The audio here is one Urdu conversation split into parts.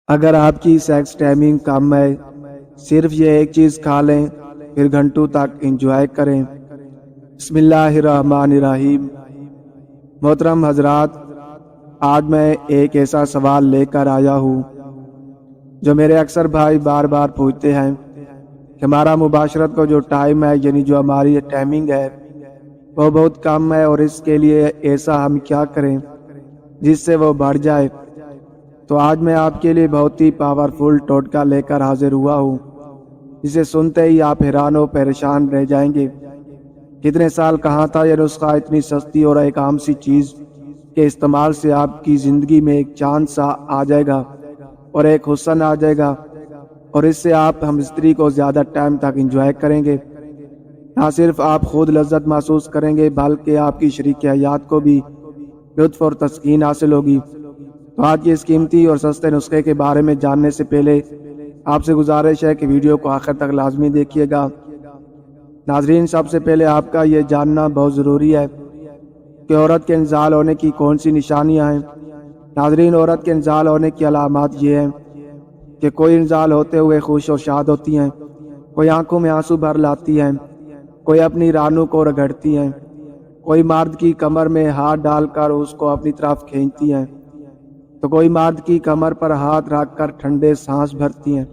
اگر آپ کی سیکس ٹائمنگ کم ہے، صرف یہ ایک چیز کھا لیں پھر گھنٹوں تک انجوائے کریں۔ بسم اللہ الرحمن الرحیم۔ محترم حضرات، آج میں ایک ایسا سوال لے کر آیا ہوں جو میرے اکثر بھائی بار بار پوچھتے ہیں کہ ہمارا مباشرت کو جو ٹائم ہے، یعنی جو ہماری ٹائمنگ ہے، وہ بہت کم ہے، اور اس کے لیے ایسا ہم کیا کریں جس سے وہ بڑھ جائے۔ تو آج میں آپ کے لیے بہت ہی پاورفل ٹوٹکا لے کر حاضر ہوا ہوں، جسے سنتے ہی آپ حیران و پریشان رہ جائیں گے۔ کتنے سال کہاں تھا یہ نسخہ اتنی سستی اور ایک عام سی چیز کے استعمال سے آپ کی زندگی میں ایک چاند سا آ جائے گا اور ایک حسن آ جائے گا، اور اس سے آپ ہم استری کو زیادہ ٹائم تک انجوائے کریں گے۔ نہ صرف آپ خود لذت محسوس کریں گے بلکہ آپ کی شریک حیات کو بھی لطف اور تسکین حاصل ہوگی۔ تو آج کی اس قیمتی اور سستے نسخے کے بارے میں جاننے سے پہلے آپ سے گزارش ہے کہ ویڈیو کو آخر تک لازمی دیکھیے گا۔ ناظرین، سب سے پہلے آپ کا یہ جاننا بہت ضروری ہے کہ عورت کے انزال ہونے کی کون سی نشانیاں ہیں۔ ناظرین، عورت کے انزال ہونے کی علامات یہ ہیں کہ کوئی انزال ہوتے ہوئے خوش و شاد ہوتی ہیں، کوئی آنکھوں میں آنسو بھر لاتی ہیں، کوئی اپنی رانوں کو رگڑتی ہیں، کوئی مرد کی کمر میں ہاتھ ڈال کر اس کو اپنی طرف کھینچتی ہیں، تو کوئی مرد کی کمر پر ہاتھ رکھ کر ٹھنڈے سانس بھرتی ہیں،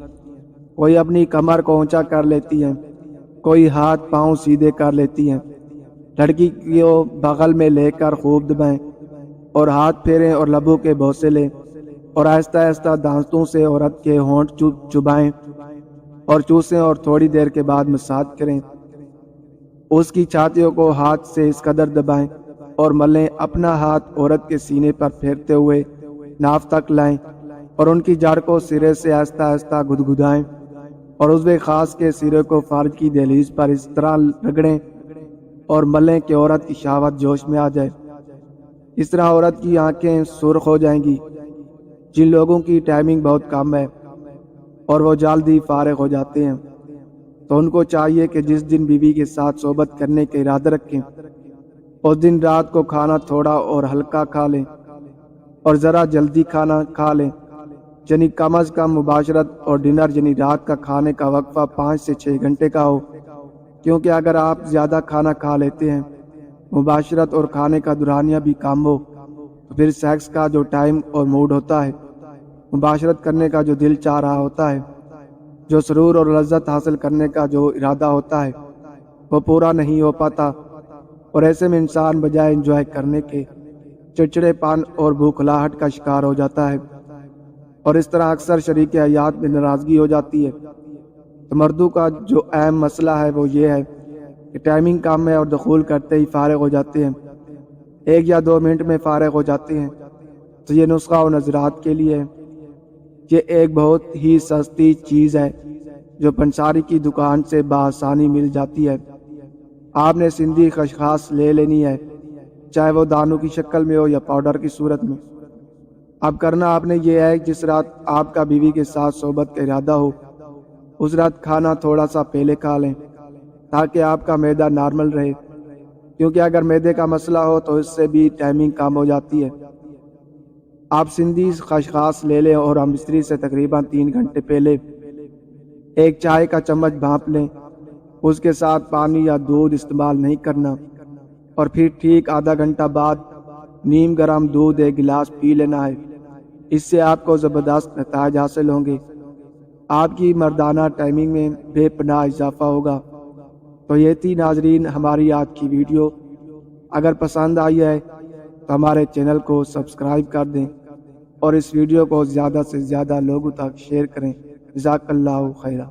کوئی اپنی کمر کو اونچا کر لیتی ہیں، کوئی ہاتھ پاؤں سیدھے کر لیتی ہیں۔ لڑکی کو بغل میں لے کر خوب دبائیں اور ہاتھ پھیریں اور لبوں کے بوسے لیں، اور آہستہ آہستہ دانتوں سے عورت کے ہونٹ چبائیں اور چوسیں، اور تھوڑی دیر کے بعد مساج کریں۔ اس کی چھاتیوں کو ہاتھ سے اس قدر دبائیں اور ملیں، اپنا ہاتھ عورت کے سینے پر پھیرتے ہوئے ناف تک لائیں اور ان کی جڑ کو سرے سے آہستہ آہستہ گدگدائیں، اور عضو خاص کے سرے کو فرج کی دہلیز پر اس طرح رگڑیں اور ملیں کہ عورت کی شہوت جوش میں آ جائے۔ اس طرح عورت کی آنکھیں سرخ ہو جائیں گی۔ جن لوگوں کی ٹائمنگ بہت کم ہے اور وہ جلدی فارغ ہو جاتے ہیں، تو ان کو چاہیے کہ جس دن بیوی کے ساتھ صحبت کرنے کا ارادہ رکھیں، اس دن رات کو کھانا تھوڑا اور ہلکا کھا لیں اور ذرا جلدی کھانا کھا لیں، یعنی کم از کم مباشرت اور ڈنر یعنی رات کا کھانے کا وقفہ 5 سے 6 گھنٹے کا ہو، کیونکہ اگر آپ زیادہ کھانا کھا لیتے ہیں، مباشرت اور کھانے کا دورانیہ بھی کم ہو، تو پھر سیکس کا جو ٹائم اور موڈ ہوتا ہے، مباشرت کرنے کا جو دل چاہ رہا ہوتا ہے، جو سرور اور لذت حاصل کرنے کا جو ارادہ ہوتا ہے، وہ پورا نہیں ہو پاتا، اور ایسے میں انسان بجائے انجوائے کرنے کے چڑچڑے پن اور بھوکھلاہٹ کا شکار ہو جاتا ہے، اور اس طرح اکثر شریک حیات میں ناراضگی ہو جاتی ہے۔ تو مردوں کا جو اہم مسئلہ ہے وہ یہ ہے کہ ٹائمنگ کم ہے اور دخول کرتے ہی فارغ ہو جاتے ہیں، 1 یا 2 منٹ میں فارغ ہو جاتے ہیں۔ تو یہ نسخہ و نظرات کے لیے ہے۔ یہ ایک بہت ہی سستی چیز ہے جو پنساری کی دکان سے بآسانی مل جاتی ہے۔ آپ نے سندھی خشخاص لے لینی ہے، چاہے وہ دانوں کی شکل میں ہو یا پاؤڈر کی صورت میں۔ اب کرنا آپ نے یہ ہے، جس رات آپ کا بیوی کے ساتھ صحبت کا ارادہ ہو، اس رات کھانا تھوڑا سا پہلے کھا لیں تاکہ آپ کا معدہ نارمل رہے، کیونکہ اگر معدے کا مسئلہ ہو تو اس سے بھی ٹائمنگ کم ہو جاتی ہے۔ آپ سندھی خشخاص لے لیں اور ہم استری سے تقریباً 3 گھنٹے پہلے 1 چائے کا چمچ بھاپ لیں۔ اس کے ساتھ پانی یا دودھ استعمال نہیں کرنا، اور پھر ٹھیک آدھا گھنٹہ بعد نیم گرم دودھ 1 گلاس پی لینا ہے۔ اس سے آپ کو زبردست نتائج حاصل ہوں گے۔ آپ کی مردانہ ٹائمنگ میں بے پناہ اضافہ ہوگا۔ تو یہ تھی ناظرین ہماری آج کی ویڈیو۔ اگر پسند آئی ہے تو ہمارے چینل کو سبسکرائب کر دیں اور اس ویڈیو کو زیادہ سے زیادہ لوگوں تک شیئر کریں۔ جزاک اللہ خیرہ۔